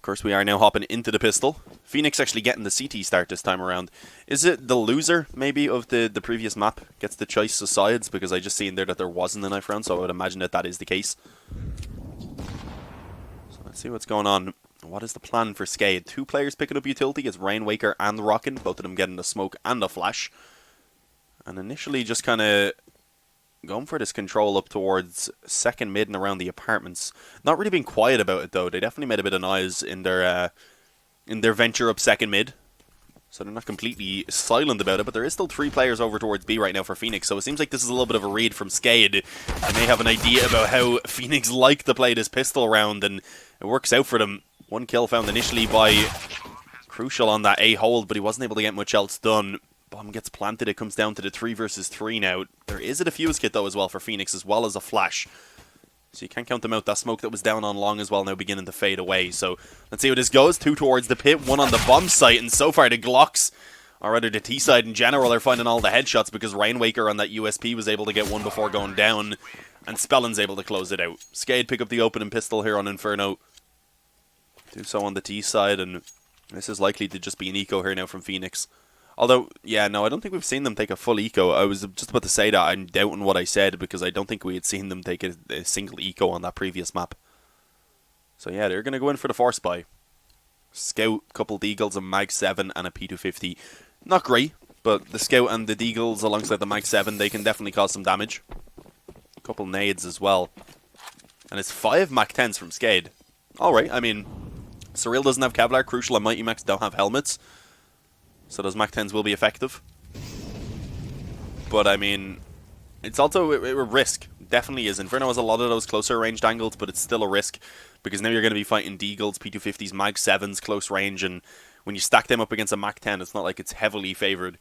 course, we are now hopping into the pistol. Phoenix actually getting the CT start this time around. Is it the loser, maybe, of the previous map gets the choice of sides? Because I just seen there that there wasn't a knife round, so I would imagine that that is the case. So let's see what's going on. What is the plan for SKADE? 2 players picking up utility. It's Rainwaker and Rockin', both of them getting the smoke and the flash. And initially just kind of going for this control up towards second mid and around the apartments. Not really being quiet about it though. They definitely made a bit of noise in their venture up second mid. So they're not completely silent about it, but there is still 3 players over towards B right now for Phoenix. So it seems like this is a little bit of a read from SKADE. They may have an idea about how Phoenix like to play this pistol round, and it works out for them. 1 kill found initially by Crucial on that A hold, but he wasn't able to get much else done. Bomb gets planted. It comes down to the 3 versus 3 now. There is a defuse kit though as well for Phoenix, as well as a flash. So you can't count them out. That smoke that was down on long as well now beginning to fade away. So let's see how this goes. 2 towards the pit, 1 on the bomb site, and so far the Glocks, or rather the T side in general, are finding all the headshots because Rainwaker on that USP was able to get 1 before going down, and Spellin's able to close it out. SKADE pick up the opening pistol here on Inferno. Do so on the T side, and this is likely to just be an eco here now from Phoenix. Although, yeah, no, I don't think we've seen them take a full eco. I was just about to say that I'm doubting what I said because I don't think we had seen them take a single eco on that previous map. So yeah, they're going to go in for the force buy. Scout, couple Deagles, a Mag 7 and a P250. Not great, but the Scout and the Deagles alongside the Mag 7, they can definitely cause some damage. A couple nades as well. And it's 5 Mag 10s from SKADE. Alright, I mean, Surreal doesn't have Kevlar, Crucial and Mighty Max don't have helmets. So those Mach 10s will be effective. But I mean, it's also a risk. Definitely is. Inferno has a lot of those closer ranged angles, but it's still a risk. Because now you're going to be fighting Deagles, P250s, Mag 7s, close range, and when you stack them up against a Mach 10, it's not like it's heavily favoured.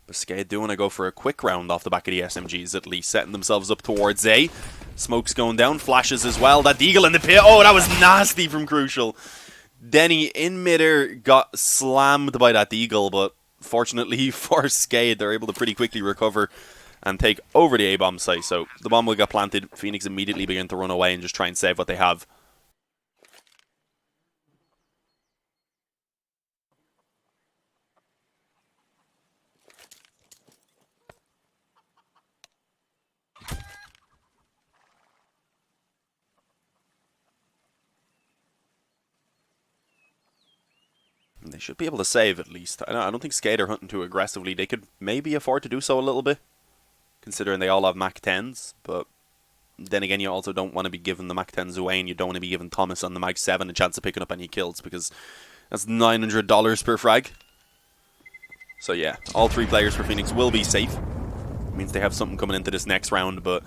But SKADE do want to go for a quick round off the back of the SMGs, at least, setting themselves up towards A. Smoke's going down, flashes as well. That Deagle in the pit. Oh, that was nasty from Crucial. Denny in midair got slammed by that Deagle, but fortunately for SKADE, they're able to pretty quickly recover and take over the A-bomb site. So the bomb will get planted. Phoenix immediately begin to run away and just try and save what they have. They should be able to save at least. I don't think SKADE are hunting too aggressively. They could maybe afford to do so a little bit, considering they all have Mach 10s. But then again, you also don't want to be giving the Mach 10s away, and you don't want to be giving Thomas on the Mag 7 a chance of picking up any kills, because that's $900 per frag. So yeah, all 3 players for Phoenix will be safe. It means they have something coming into this next round, but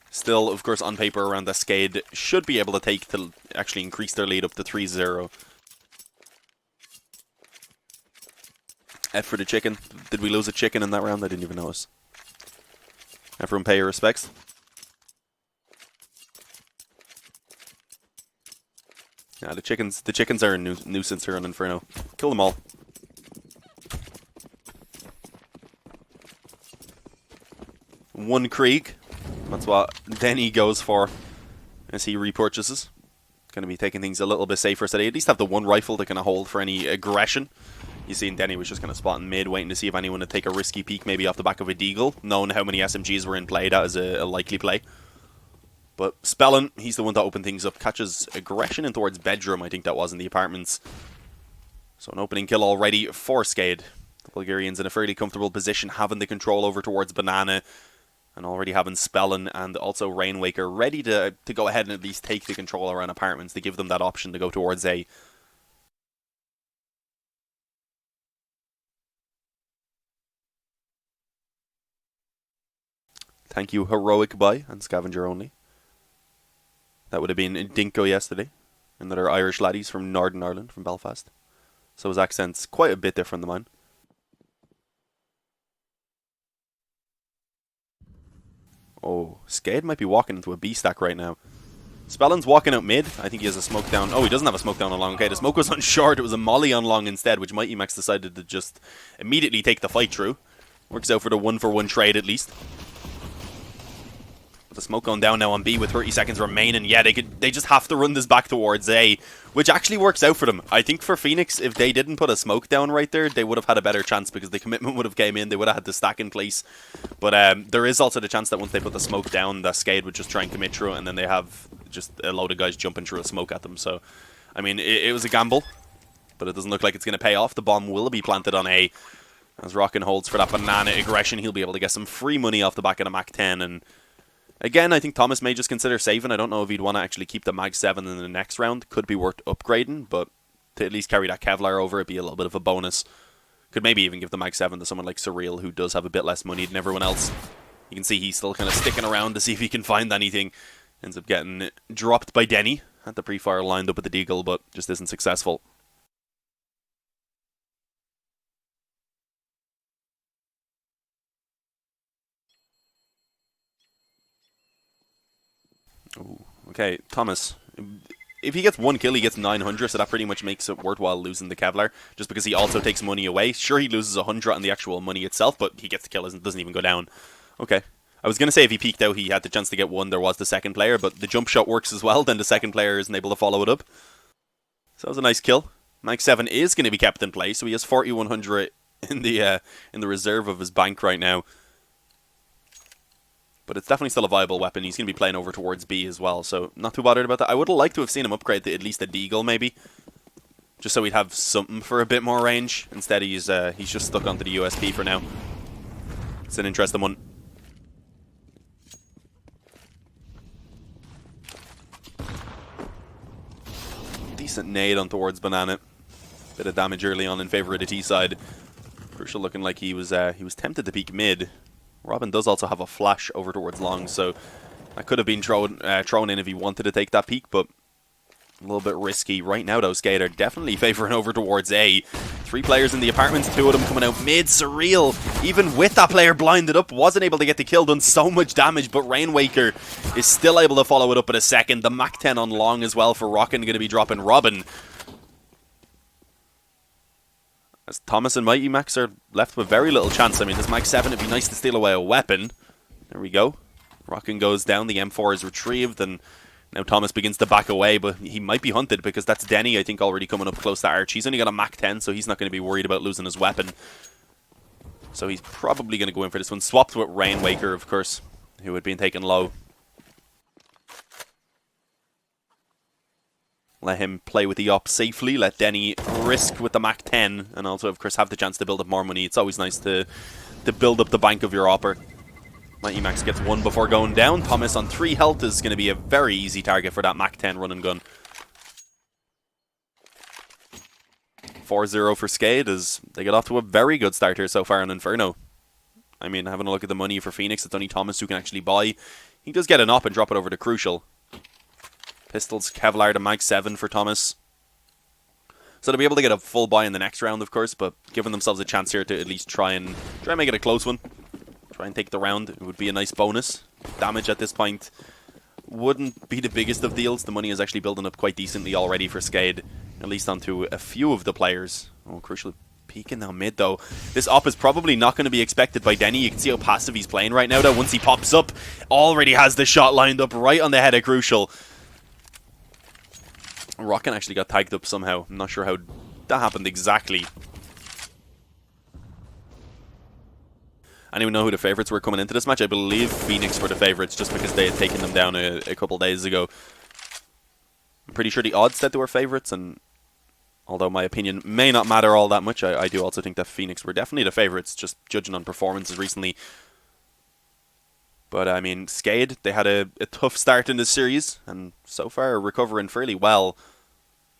still, of course, on paper around that SKADE should be able to take to actually increase their lead up to 3-0. F for the chicken. Did we lose a chicken in that round? I didn't even notice. Everyone pay your respects. Yeah, the chickens are a nuisance here on Inferno. Kill them all. One Krieg. That's what Denny goes for as he repurchases. Going to be taking things a little bit safer, so they at least have the 1 rifle to kind of hold for any aggression. You seen Denny was just kind of spotting mid, waiting to see if anyone would take a risky peek, maybe off the back of a Deagle, knowing how many SMGs were in play. That is a likely play. But Spellin, he's the one to open things up. Catches aggression in towards bedroom, I think that was, in the apartments. So an opening kill already for SKADE. The Bulgarians in a fairly comfortable position, having the control over towards Banana, and already having Spellin and also Rainwaker ready to go ahead and at least take the control around apartments, to give them that option to go towards A. Thank you, Heroic Buy and Scavenger Only. That would have been in Dinko yesterday. Another Irish laddies from Northern Ireland, from Belfast. So his accent's quite a bit different than mine. Oh, SKADE might be walking into a B stack right now. Spellin's walking out mid. I think he has a smoke down. Oh, he doesn't have a smoke down on long. Okay, the smoke was on short. It was a molly on long instead, which Mighty Max decided to just immediately take the fight through. Works out for the 1-for-1 trade at least. The smoke going down now on B with 30 seconds remaining. Yeah, they just have to run this back towards A, which actually works out for them. I think for Phoenix, if they didn't put a smoke down right there, they would have had a better chance because the commitment would have came in. They would have had the stack in place. But there is also the chance that once they put the smoke down, that SKADE would just try and commit through it, and then they have just a load of guys jumping through a smoke at them. So, I mean, it was a gamble, but it doesn't look like it's going to pay off. The bomb will be planted on A. As Rockin holds for that banana aggression, he'll be able to get some free money off the back of the Mac 10. And again, I think Thomas may just consider saving. I don't know if he'd want to actually keep the Mag 7 in the next round. Could be worth upgrading, but to at least carry that Kevlar over, it'd be a little bit of a bonus. Could maybe even give the Mag 7 to someone like Surreal, who does have a bit less money than everyone else. You can see he's still kind of sticking around to see if he can find anything. Ends up getting dropped by Denny. Had the pre-fire lined up with the Deagle, but just isn't successful. Ooh, okay, Thomas. If he gets one kill, he gets 900, so that pretty much makes it worthwhile losing the Kevlar, just because he also takes money away. Sure, he loses 100 on the actual money itself, but he gets the kill, doesn't even go down. Okay. I was going to say if he peeked out, he had the chance to get one, there was the second player, but the jump shot works as well, then the second player isn't able to follow it up. So that was a nice kill. Mag 7 is going to be kept in play, so he has 4100 in the reserve of his bank right now. But it's definitely still a viable weapon. He's going to be playing over towards B as well, so not too bothered about that. I would have liked to have seen him upgrade to at least a Deagle, maybe. Just so he'd have something for a bit more range. Instead, he's just stuck onto the USP for now. It's an interesting one. Decent nade on towards Banana. Bit of damage early on in favor of the T side. Crucial looking like he was tempted to peek mid. Robin does also have a flash over towards long, so that could have been thrown in if he wanted to take that peek, but a little bit risky. Right now, though, SKADE are definitely favouring over towards A. 3 players in the apartments, 2 of them coming out mid. Surreal, even with that player blinded up, wasn't able to get the kill, done so much damage, but Rainwaker is still able to follow it up in a second. The Mac 10 on long as well for Rockin, going to be dropping Robin. As Thomas and Mighty Max are left with very little chance. I mean, this Mag 7, it'd be nice to steal away a weapon. There we go. Rockin goes down, the M4 is retrieved, and now Thomas begins to back away, but he might be hunted because that's Denny, I think, already coming up close to Arch. He's only got a Mac 10, so he's not going to be worried about losing his weapon. So he's probably going to go in for this one. Swapped with Rainwaker, of course, who had been taken low. Let him play with the op safely. Let Denny risk with the Mac 10. And also, of course, have the chance to build up more money. It's always nice to build up the bank of your opper. Mighty Max gets 1 before going down. Thomas on 3 health is going to be a very easy target for that Mac 10 run and gun. 4-0 for SKADE as they get off to a very good start here so far in Inferno. I mean, having a look at the money for Phoenix, it's only Thomas who can actually buy. He does get an op and drop it over to Crucial. Pistols, Kevlar to Mag 7 for Thomas. So they'll be able to get a full buy in the next round, of course, but giving themselves a chance here to at least try and make it a close one. Try and take the round. It would be a nice bonus. Damage at this point wouldn't be the biggest of deals. The money is actually building up quite decently already for SKADE, at least onto a few of the players. Oh, Crucial peeking now mid, though. This op is probably not going to be expected by Denny. You can see how passive he's playing right now, though. Once he pops up, already has the shot lined up right on the head of Crucial. Rockin actually got tagged up somehow. I'm not sure how that happened exactly. Anyone know who the favourites were coming into this match? I believe Phoenix were the favourites just because they had taken them down a couple days ago. I'm pretty sure the odds said they were favourites, and although my opinion may not matter all that much, I do also think that Phoenix were definitely the favourites, just judging on performances recently. But, I mean, SKADE, they had a tough start in this series, and so far are recovering fairly well.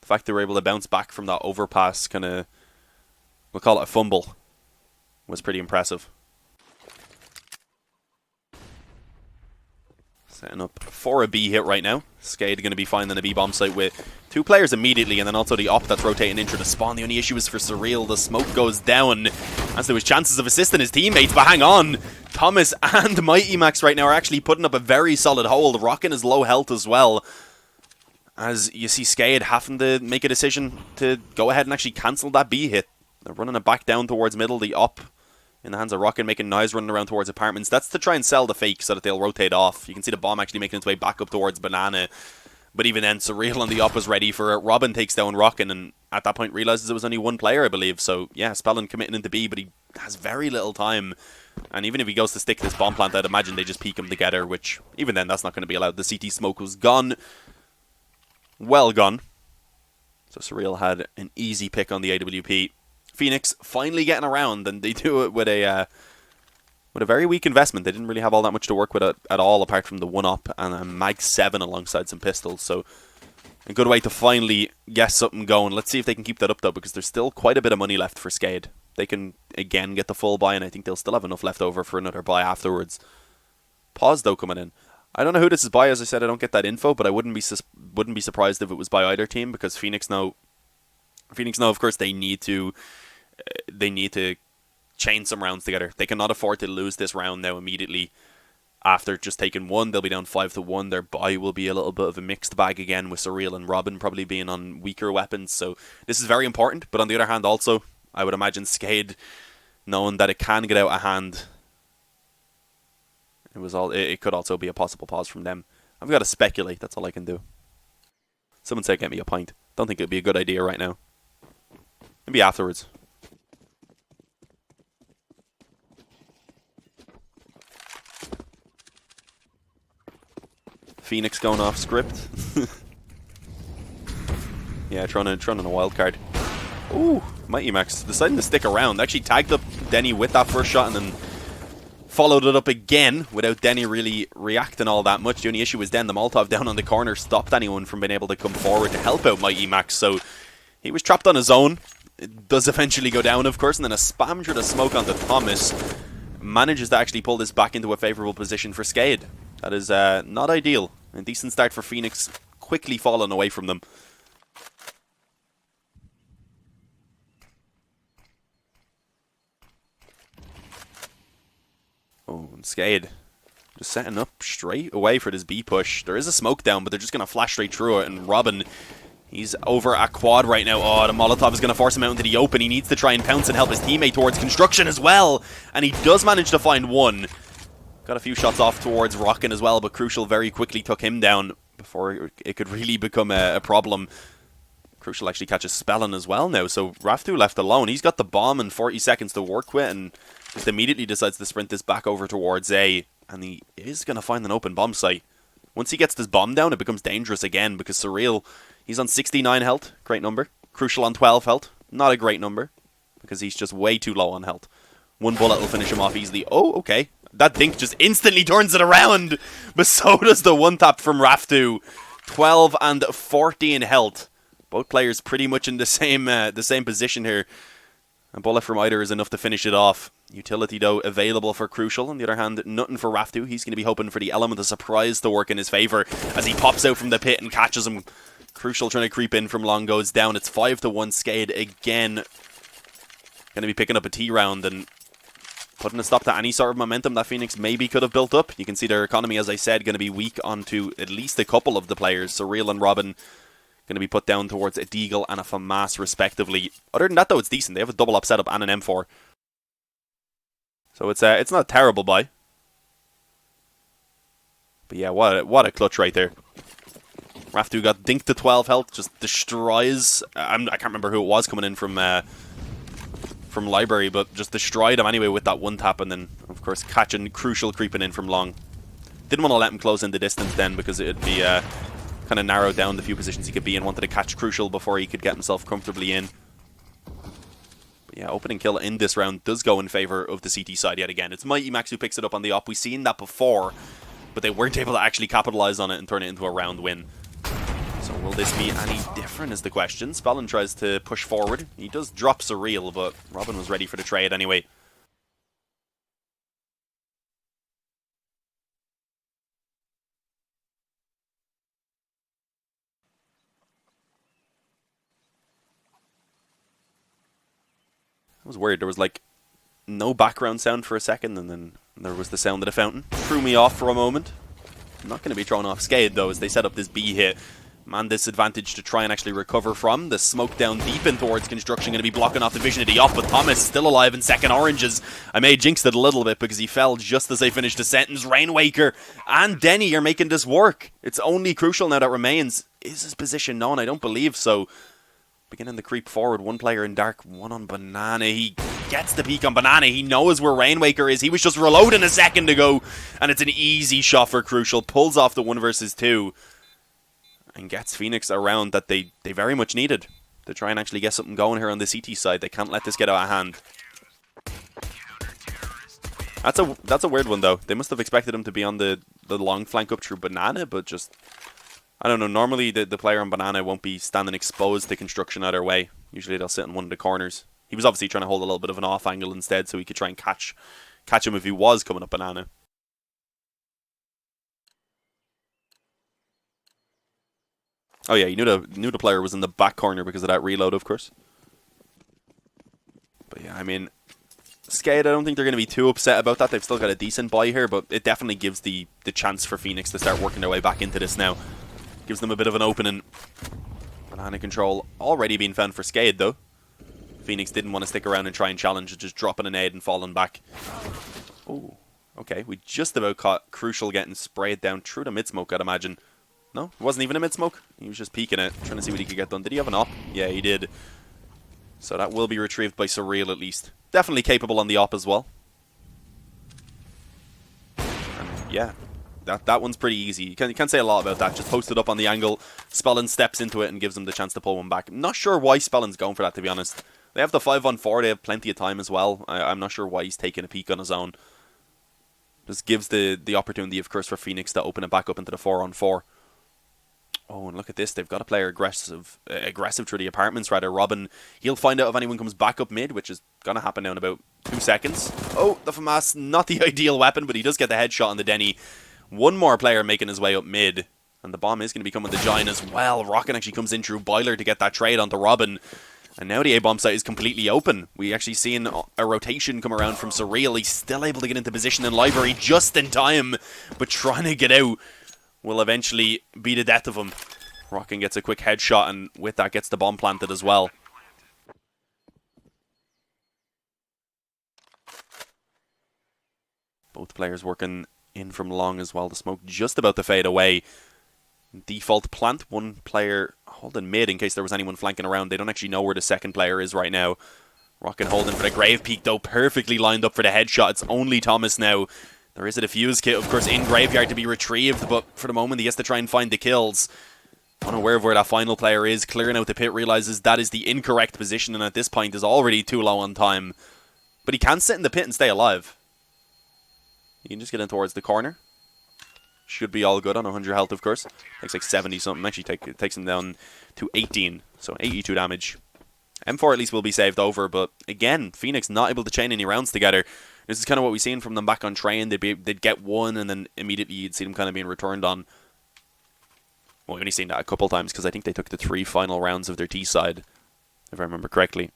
The fact they were able to bounce back from that overpass, kind of, we'll call it a fumble, was pretty impressive. Setting up for a B hit right now. SKADE going to be finding a B bomb site with 2 players immediately, and then also the op that's rotating into the spawn. The only issue is for Surreal. The smoke goes down as there was chances of assisting his teammates, but hang on. Thomas and Mighty Max right now are actually putting up a very solid hold. Rockin is low health as well. As you see SKADE having to make a decision to go ahead and actually cancel that B hit. They're running it back down towards middle. The op in the hands of Rocket, making noise running around towards apartments. That's to try and sell the fake so that they'll rotate off. You can see the bomb actually making its way back up towards Banana. But even then, Surreal on the op was ready for it. Robin takes down Rockin, and at that point realizes it was only one player, I believe. So, yeah, Spellin committing into B, but he has very little time. And even if he goes to stick this bomb plant, I'd imagine they just peek him together, which, even then, that's not going to be allowed. The CT smoke was gone. Well gone. So, Surreal had an easy pick on the AWP. Phoenix finally getting around, and they do it with a very weak investment. They didn't really have all that much to work with at all, apart from the 1-op and a Mag 7 alongside some pistols. So a good way to finally get something going. Let's see if they can keep that up, though, because there's still quite a bit of money left for SKADE. They can, again, get the full buy, and I think they'll still have enough left over for another buy afterwards. Pause, though, coming in. I don't know who this is by. As I said, I don't get that info, but I wouldn't be surprised if it was by either team, because Phoenix know, of course, they need to chain some rounds together. They cannot afford to lose this round now immediately after just taking one. They'll be down 5-1. Their buy will be a little bit of a mixed bag again, with Surreal and Robin probably being on weaker weapons. So this is very important. But on the other hand, also, I would imagine SKADE, knowing that it can get out of hand, it could also be a possible pause from them. I've got to speculate. That's all I can do. Someone say get me a pint. Don't think it'd be a good idea right now. Maybe afterwards. Phoenix going off script. Yeah, throwing in a wild card. Ooh, Mighty Max deciding to stick around. Actually tagged up Denny with that first shot and then followed it up again without Denny really reacting all that much. The only issue was then the Molotov down on the corner stopped anyone from being able to come forward to help out Mighty Max. So he was trapped on his own. It does eventually go down, of course, and then a spam through the smoke onto Thomas manages to actually pull this back into a favourable position for SKADE. That is not ideal. A decent start for Phoenix, quickly falling away from them. Oh, and SKADE just setting up straight away for this B push. There is a smoke down, but they're just going to flash straight through it. And Robin, he's over at quad right now. Oh, the Molotov is going to force him out into the open. He needs to try and pounce and help his teammate towards construction as well. And he does manage to find one. Got a few shots off towards Rockin as well, but Crucial very quickly took him down before it could really become a problem. Crucial actually catches Spellin as well now, so Raftu left alone. He's got the bomb and 40 seconds to work with, and just immediately decides to sprint this back over towards A, and he is going to find an open bomb site. Once he gets this bomb down, it becomes dangerous again, because Surreal, he's on 69 health, great number. Crucial on 12 health, not a great number, because he's just way too low on health. One bullet will finish him off easily. Oh, okay. That dink just instantly turns it around, but so does the one-tap from Raftu. 12 and 14 health. Both players pretty much in the same position here. A bullet from either is enough to finish it off. Utility, though, available for Crucial. On the other hand, nothing for Raftu. He's going to be hoping for the element of surprise to work in his favour as he pops out from the pit and catches him. Crucial trying to creep in from long goes down. It's 5-1 SKADE again. Going to be picking up a T round and putting a stop to any sort of momentum that Phoenix maybe could have built up. You can see their economy, as I said, going to be weak onto at least a couple of the players. Surreal and Robin going to be put down towards a Deagle and a FAMAS respectively. Other than that, though, it's decent. They have a double up setup and an M4. So it's not a terrible buy. But yeah, what a clutch right there. Raftu got dinked to 12 health, just destroys. I can't remember who it was coming in from Library, but just destroyed him anyway with that one tap, and then of course catching Crucial creeping in from long. Didn't want to let him close in the distance then, because it'd be kind of narrowed down the few positions he could be in. Wanted to catch Crucial before he could get himself comfortably in. But yeah, opening kill in this round does go in favour of the CT side yet again. It's Mighty Max who picks it up on the op. We've seen that before, but they weren't able to actually capitalise on it and turn it into a round win. So will this be any different is the question. Spellin tries to push forward. He does drop Surreal, but Robin was ready for the trade anyway. It was weird. There was like no background sound for a second, and then there was the sound of the fountain. Threw me off for a moment. I'm not going to be thrown off SKADE though, as they set up this B hit. Man disadvantage to try and actually recover from. The smoke down deep in towards construction going to be blocking off the vision of the op, but Thomas still alive in second oranges. I may jinx it a little bit because he fell just as I finished the sentence. Rainwaker and Denny are making this work. It's only Crucial now that remains. Is his position known? I don't believe so. Beginning to creep forward. One player in dark, one on Banana. He gets the peek on Banana. He knows where Rainwaker is. He was just reloading a second ago, and it's an easy shot for Crucial. Pulls off the 1 versus 2. And gets Phoenix around that they very much needed to try and actually get something going here on the CT side. They can't let this get out of hand. That's a weird one, though. They must have expected him to be on the long flank up through Banana, but just... I don't know. Normally, the player on Banana won't be standing exposed to construction either way. Usually, they'll sit in one of the corners. He was obviously trying to hold a little bit of an off angle instead, so he could try and catch him if he was coming up Banana. Oh yeah, you knew the player was in the back corner because of that reload, of course. But yeah, I mean, SKADE, I don't think they're going to be too upset about that. They've still got a decent buy here, but it definitely gives the chance for Phoenix to start working their way back into this now. Gives them a bit of an opening. Banana control already being found for SKADE, though. Phoenix didn't want to stick around and try and challenge, just dropping a nade and falling back. Oh, okay. We just about caught Crucial getting sprayed down through the mid-smoke, I'd imagine. No, it wasn't even a mid-smoke. He was just peeking it, trying to see what he could get done. Did he have an op? Yeah, he did. So that will be retrieved by Surreal at least. Definitely capable on the op as well. And yeah, that one's pretty easy. You can't say a lot about that. Just post it up on the angle. Spellin steps into it and gives him the chance to pull one back. I'm not sure why Spellin's going for that, to be honest. They have the 5-on-4. They have plenty of time as well. I'm not sure why he's taking a peek on his own. Just gives the opportunity, of course, for Phoenix to open it back up into the 4-on-4. Oh, and look at this. They've got a player aggressive through the apartments, rather. Robin, he'll find out if anyone comes back up mid, which is going to happen now in about 2 seconds. Oh, the FAMAS, not the ideal weapon, but he does get the headshot on the Denny. One more player making his way up mid, and the bomb is going to be coming to Giant as well. Rocket actually comes in through Boiler to get that trade onto Robin. And now the A-bomb site is completely open. We actually seen a rotation come around from Surreal. He's still able to get into position in Library just in time, but trying to get out will eventually be the death of him. Rockin gets a quick headshot, and with that gets the bomb planted as well. Both players working in from long as well. The smoke just about to fade away. Default plant. One player holding mid in case there was anyone flanking around. They don't actually know where the second player is right now. Rockin holding for the grave peak, though, perfectly lined up for the headshot. It's only Thomas now. There is a defuse kit, of course, in Graveyard to be retrieved, but for the moment he has to try and find the kills. Unaware of where that final player is, clearing out the pit, realizes that is the incorrect position, and at this point is already too low on time. But he can sit in the pit and stay alive. He can just get in towards the corner. Should be all good on 100 health, of course. Takes like 70 something. Actually, it takes him down to 18, so 82 damage. M4 at least will be saved over, but again, Phoenix not able to chain any rounds together. This is kind of what we've seen from them back on train. They'd get one, and then immediately you'd see them kind of being returned on. Well, we've only seen that a couple times, because I think they took the 3 final rounds of their T side, if I remember correctly.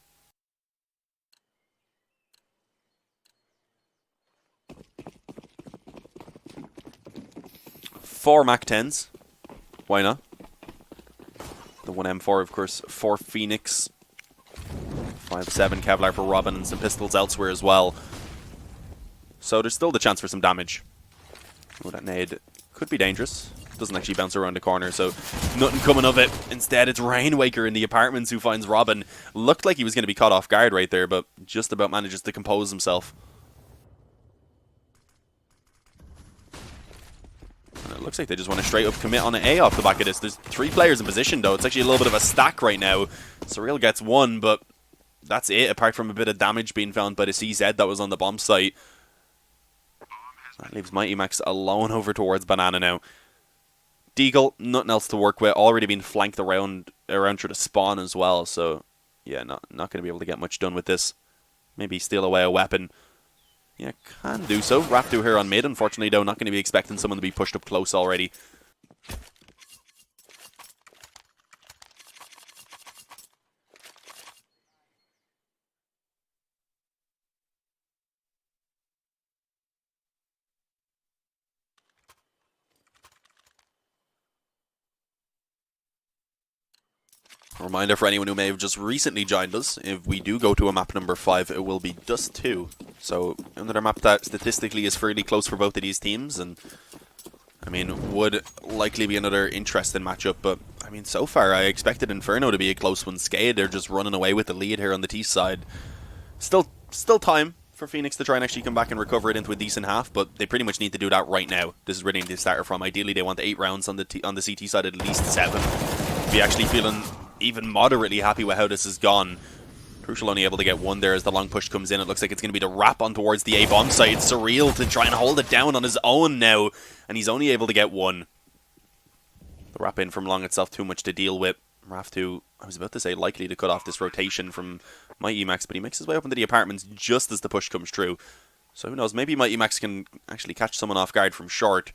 Four MAC-10s. Why not? The 1 M4, of course, for Phoenix. 5.7 Kevlar for Robin, and some pistols elsewhere as well. So there's still the chance for some damage. Oh, that nade could be dangerous. Doesn't actually bounce around the corner, so nothing coming of it. Instead, it's Rainwaker in the apartments who finds Robin. Looked like he was going to be caught off guard right there, but just about manages to compose himself. And it looks like they just want to straight up commit on an A off the back of this. There's 3 players in position, though. It's actually a little bit of a stack right now. Surreal gets 1, but that's it, apart from a bit of damage being found by the CZ that was on the bomb site. That leaves Mighty Max alone over towards Banana now. Deagle, nothing else to work with. Already been flanked around through the spawn as well. So, yeah, not going to be able to get much done with this. Maybe steal away a weapon. Yeah, can do so. Raptor here on mid. Unfortunately, though, not going to be expecting someone to be pushed up close already. A reminder for anyone who may have just recently joined us, if we do go to a map number 5, it will be Dust 2. So another map that statistically is fairly close for both of these teams, and I mean, would likely be another interesting matchup, but I mean, so far I expected Inferno to be a close one. SKADE, they're just running away with the lead here on the T side. Still time for Phoenix to try and actually come back and recover it into a decent half, but they pretty much need to do that right now. This is where they need to start from. Ideally, they want 8 rounds on the CT side, at least 7. Be actually feeling even moderately happy with how this has gone. Crucial only able to get 1 there as the long push comes in. It looks like it's going to be the wrap on towards the A-bomb site. It's Surreal to try and hold it down on his own now, and he's only able to get 1. The wrap in from long itself too much to deal with. Raftu, I was about to say, likely to cut off this rotation from Mighty Max, but he makes his way up into the apartments just as the push comes through. So who knows, maybe Mighty Max can actually catch someone off guard from short.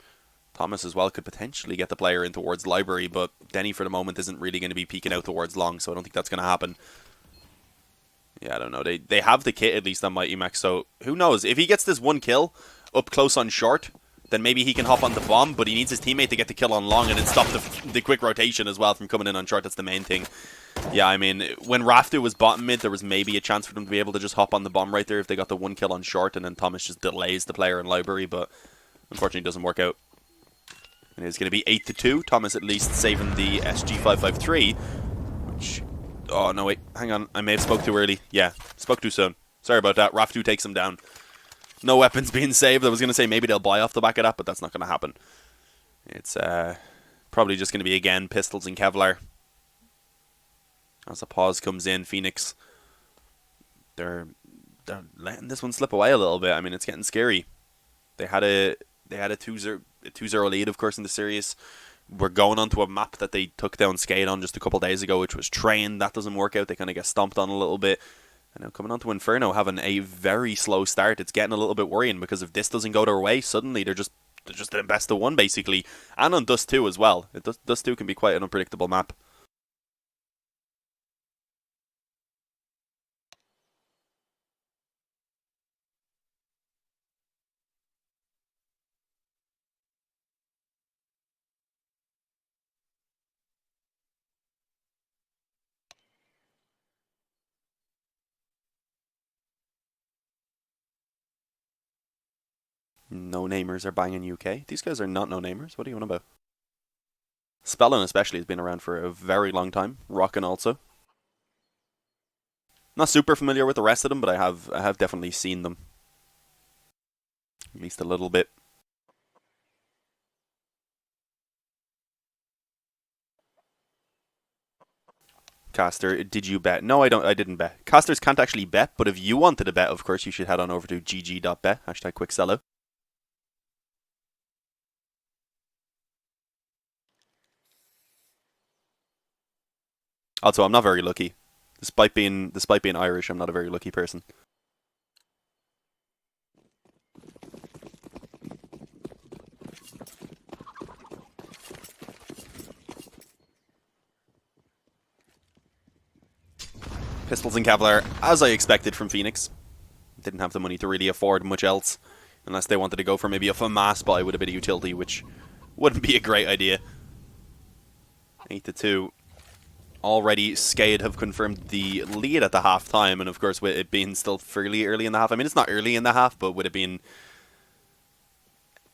Thomas as well could potentially get the player in towards Library, but Denny for the moment isn't really going to be peeking out towards long, so I don't think that's going to happen. Yeah, I don't know. They have the kit at least on Mighty Max, so who knows? If he gets this 1 kill up close on short, then maybe he can hop on the bomb, but he needs his teammate to get the kill on long and then stop the quick rotation as well from coming in on short. That's the main thing. Yeah, I mean, when Raftu was bottom mid, there was maybe a chance for them to be able to just hop on the bomb right there if they got the 1 kill on short, and then Thomas just delays the player in Library, but unfortunately it doesn't work out. And it's going to be 8-2. Thomas at least saving the SG553, which... Oh, no, wait. Hang on. I may have spoke too early. Yeah, spoke too soon. Sorry about that. Raftu takes him down. No weapons being saved. I was going to say maybe they'll buy off the back of that, but that's not going to happen. It's probably just going to be, again, pistols and Kevlar. As a pause comes in, Phoenix, they're letting this one slip away a little bit. I mean, it's getting scary. They had a 2-0 lead, of course, in the series. We're going on to a map that they took down SKADE on just a couple days ago, which was Train. That doesn't work out. They kind of get stomped on a little bit. And now coming on to Inferno, having a very slow start. It's getting a little bit worrying, because if this doesn't go their way, suddenly they're just in best of 1, basically. And on Dust 2 as well. Dust 2 can be quite an unpredictable map. No-namers are banging UK. These guys are not no-namers. What are you on about? Spellin especially has been around for a very long time. Rockin also. Not super familiar with the rest of them, but I have definitely seen them. At least a little bit. Caster, did you bet? No, I didn't bet. Casters can't actually bet, but if you wanted to bet, of course, you should head on over to GG.BET. Hashtag quick sellout. Also, I'm not very lucky. Despite being Irish, I'm not a very lucky person. Pistols and Kevlar, as I expected from Phoenix. Didn't have the money to really afford much else, unless they wanted to go for maybe a FAMAS buy with a bit of utility, which wouldn't be a great idea. 8-2. Already, SKADE have confirmed the lead at the half-time, and of course, with it being still fairly early in the half, I mean, it's not early in the half, but with it being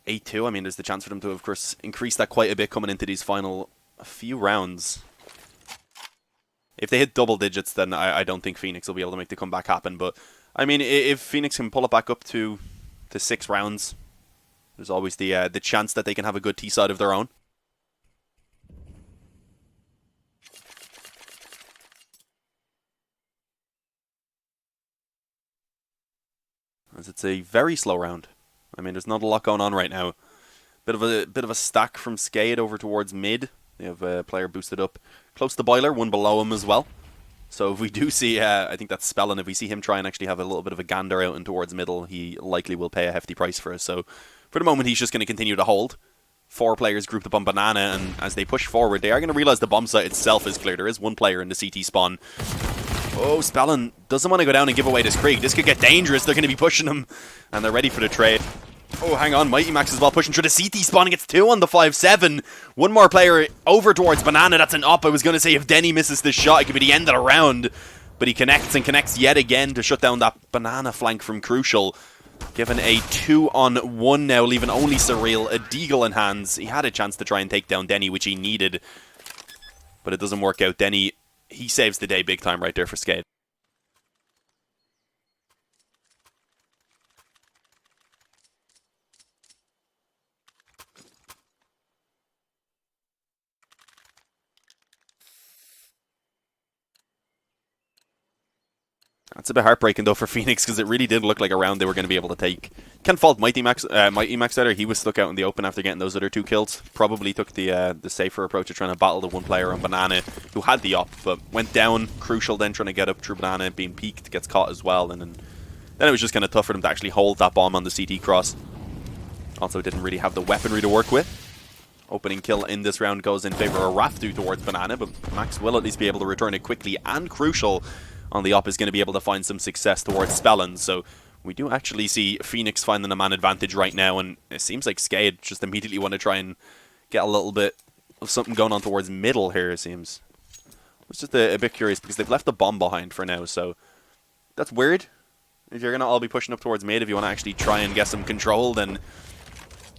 8-2, I mean, there's the chance for them to, of course, increase that quite a bit coming into these final few rounds. If they hit double digits, then I don't think Phoenix will be able to make the comeback happen, but, I mean, if Phoenix can pull it back up to 6 rounds, there's always the chance that they can have a good T-side of their own. As it's a very slow round. I mean, there's not a lot going on right now. Bit of a stack from SKADE over towards mid. They have a player boosted up close to Boiler, one below him as well. So if we do see, I think that's Spellin, if we see him try and actually have a little bit of a gander out in towards middle, he likely will pay a hefty price for us. So for the moment, he's just going to continue to hold. 4 players grouped up on Banana, and as they push forward, they are going to realize the bomb site itself is clear. There is 1 player in the CT spawn. Oh, Spellin doesn't want to go down and give away this Krieg. This could get dangerous. They're going to be pushing him, and they're ready for the trade. Oh, hang on. Mighty Max as well, pushing through the CT spawn and gets 2 on the 5-7. One more player over towards Banana. That's an up. I was going to say if Denny misses this shot, it could be the end of the round. But he connects and connects yet again to shut down that Banana flank from Crucial. Given a 2-on-1 now, leaving only Surreal, a Deagle in hands. He had a chance to try and take down Denny, which he needed. But it doesn't work out. Denny, he saves the day big time right there for SKADE. That's a bit heartbreaking though for Phoenix because it really did look like a round they were going to be able to take. Can't fault Mighty Max either. He was stuck out in the open after getting those other 2 kills. Probably took the safer approach of trying to battle the one player on Banana who had the op, but went down. Crucial then trying to get up through Banana, being peeked, gets caught as well, and then it was just kind of tough for them to actually hold that bomb on the CT cross. Also didn't really have the weaponry to work with. Opening kill in this round goes in favor of Raftu towards Banana, but Max will at least be able to return it quickly, and Crucial on the op is going to be able to find some success towards Spellin. So we do actually see Phoenix finding a man advantage right now, and it seems like SKADE just immediately want to try and get a little bit of something going on towards middle here, it seems. It's just a bit curious because they've left the bomb behind for now, so that's weird. If you're going to all be pushing up towards mid, if you want to actually try and get some control, then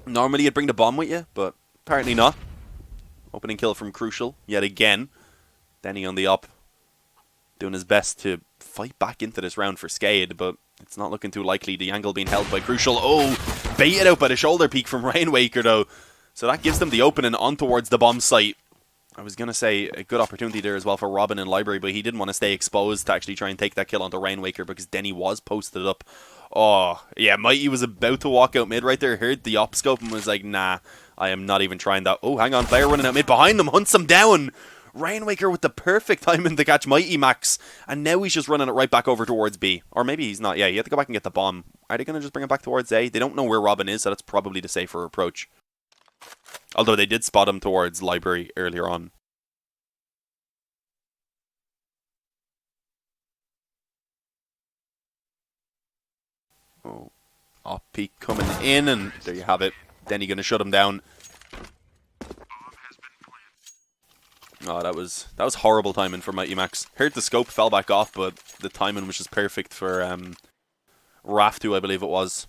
normally you'd bring the bomb with you, but apparently not. Opening kill from Crucial yet again. Denny on the op, doing his best to fight back into this round for SKADE, but it's not looking too likely. The angle being held by Crucial. Oh, baited out by the shoulder peek from Rainwaker though. So that gives them the opening on towards the bomb site. I was going to say a good opportunity there as well for Robin in Library, but he didn't want to stay exposed to actually try and take that kill onto Rainwaker because Denny was posted up. Oh, yeah, Mighty was about to walk out mid right there, heard the op scope and was like, nah, I am not even trying that. Oh, hang on, player running out mid behind them, hunts him down. Rainwaker with the perfect timing to catch Mighty Max, and now he's just running it right back over towards B. Or maybe he's not. Yeah, you have to go back and get the bomb. Are they going to just bring it back towards A? They don't know where Robin is, so that's probably the safer approach. Although they did spot him towards Library earlier on. Oh, off peak coming in, and there you have it. Denny going to shut him down. Oh, that was horrible timing for Mighty Max. Heard the scope, fell back off, but the timing was just perfect for Raftu, I believe it was.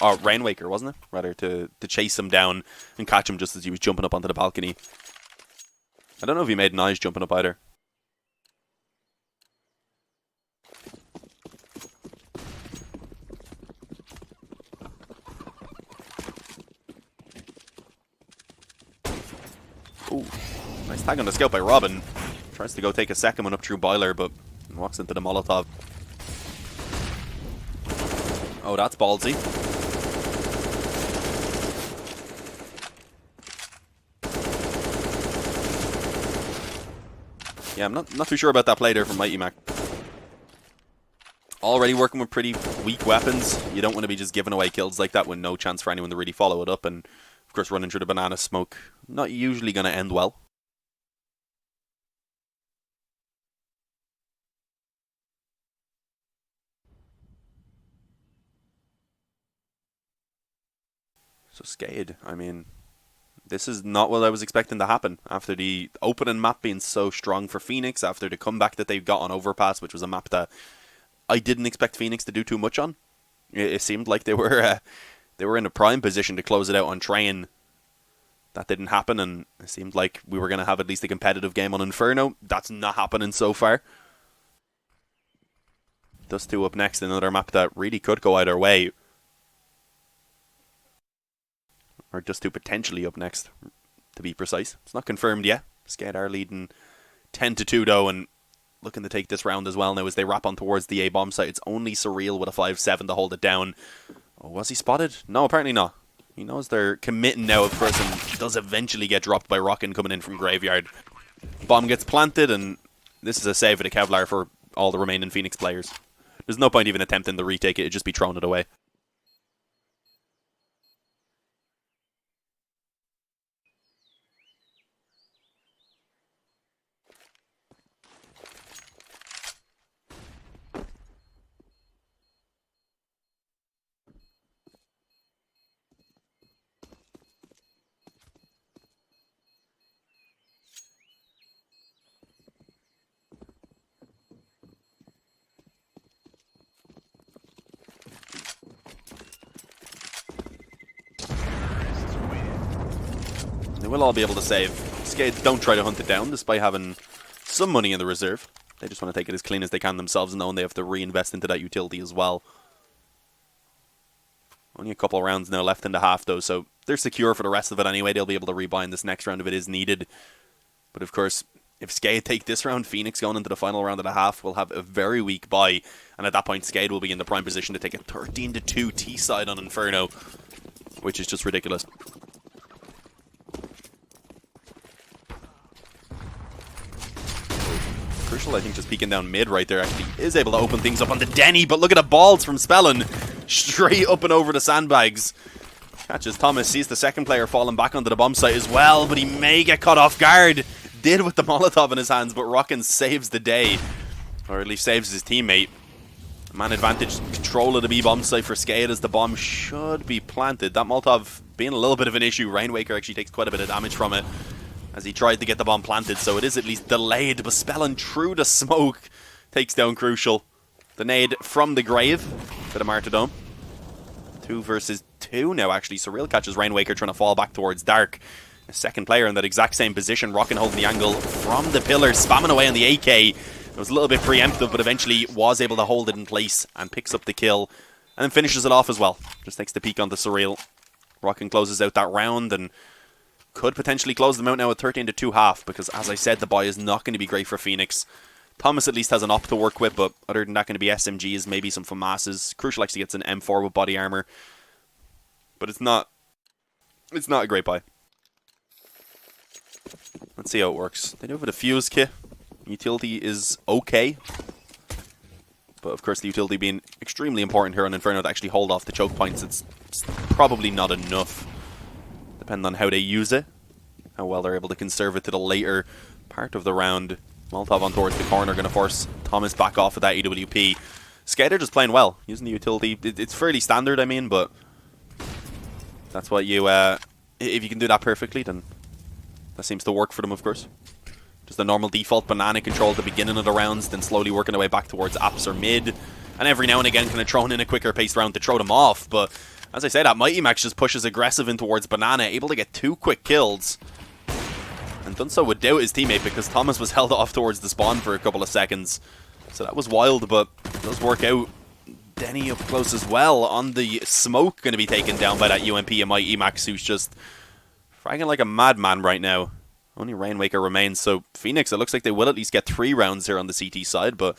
Or Rainwaker, wasn't it? Rather, to chase him down and catch him just as he was jumping up onto the balcony. I don't know if he made noise jumping up either. Ooh. Nice tag on the scout by Robin. Tries to go take a second one up through Boiler, but walks into the Molotov. Oh, that's ballsy. Yeah, I'm not too sure about that play there from Mighty Mac. Already working with pretty weak weapons. You don't want to be just giving away kills like that with no chance for anyone to really follow it up. And, of course, running through the banana smoke, not usually going to end well. So SKADE, I mean, this is not what I was expecting to happen. After the opening map being so strong for Phoenix, after the comeback that they've got on Overpass, which was a map that I didn't expect Phoenix to do too much on. It seemed like they were in a prime position to close it out on Train. That didn't happen, and it seemed like we were going to have at least a competitive game on Inferno. That's not happening so far. Dust 2 up next, another map that really could go either way. Or Dust 2 potentially up next, to be precise. It's not confirmed yet. SKADE are leading 10-2 though, and looking to take this round as well now as they wrap on towards the A bomb site. It's only Surreal with a 5-7 to hold it down. Oh, was he spotted? No, apparently not. He knows they're committing now, of course, and does eventually get dropped by Rockin coming in from Graveyard. Bomb gets planted, and this is a save of the Kevlar for all the remaining Phoenix players. There's no point even attempting to retake it, it'd just be throwing it away. They will all be able to save. SKADE don't try to hunt it down, despite having some money in the reserve. They just want to take it as clean as they can themselves, knowing they have to reinvest into that utility as well. Only a couple of rounds now left in the half, though, so they're secure for the rest of it anyway. They'll be able to rebuy in this next round if it is needed. But of course, if SKADE take this round, Phoenix going into the final round of the half will have a very weak buy. And at that point, SKADE will be in the prime position to take a 13-2 T-side on Inferno, which is just ridiculous. Crucial, I think, just peeking down mid right there actually is able to open things up on the Denny, but look at the balls from Spellin. Straight up and over the sandbags. Catches Thomas, sees the second player falling back onto the bomb site as well, but he may get caught off guard. Did with the Molotov in his hands, but Rockin saves the day. Or at least saves his teammate. Man advantage, control of the B bomb site for SKADE as the bomb should be planted. That Molotov being a little bit of an issue. Rainwaker actually takes quite a bit of damage from it as he tried to get the bomb planted, so it is at least delayed. But Spellin through the smoke takes down Crucial. The nade from the grave to the Martyrdom. 2 versus 2 now, actually. Surreal catches Rainwaker trying to fall back towards Dark. A second player in that exact same position. Rockin holding the angle from the pillar, spamming away on the AK. It was a little bit preemptive, but eventually was able to hold it in place and picks up the kill. And then finishes it off as well. Just takes the peek on the Surreal. Rockin closes out that round and could potentially close them out now at 13-2 half, because as I said, the buy is not going to be great for Phoenix. Thomas at least has an op to work with, but other than that, going to be SMGs, maybe some FAMASs. Crucial actually gets an M4 with body armor, but it's not a great buy. Let's see how it works. They do have a fuse kit. Utility is okay, but of course the utility being extremely important here on Inferno to actually hold off the choke points, it's probably not enough, depending on how they use it, how well they're able to conserve it to the later part of the round. Molotov on towards the corner, going to force Thomas back off of that AWP. SKADE are just playing well, using the utility. It's fairly standard, I mean, but that's what you, if you can do that perfectly, then that seems to work for them, of course. Just a normal default banana control at the beginning of the rounds, then slowly working their way back towards apps or mid, and every now and again kind of throwing in a quicker paced round to throw them off. But as I say, that Mighty Max just pushes aggressive in towards banana, able to get 2 quick kills. And done so without his teammate, because Thomas was held off towards the spawn for a couple of seconds. So that was wild, but it does work out. Denny up close as well on the smoke, going to be taken down by that UMP and Mighty Max, who's just fragging like a madman right now. Only Rainwaker remains, so Phoenix, it looks like they will at least get 3 rounds here on the CT side, but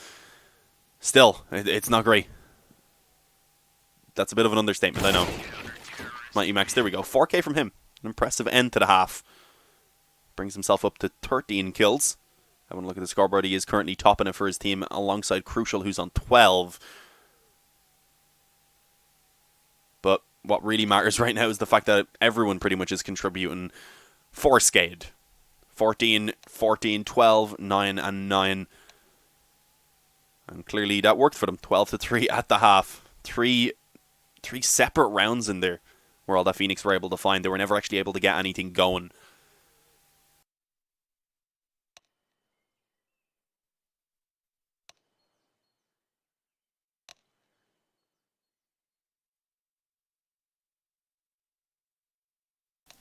still, it's not great. That's a bit of an understatement, I know. Mighty Max, there we go. 4K from him. An impressive end to the half. Brings himself up to 13 kills. Having a look at the scoreboard, he is currently topping it for his team alongside Crucial, who's on 12. But what really matters right now is the fact that everyone pretty much is contributing for SKADE. 14, 14, 12, 9, and 9. And clearly that worked for them. 12-3 at the half. Three separate rounds in there were all that Phoenix were able to find. They were never actually able to get anything going.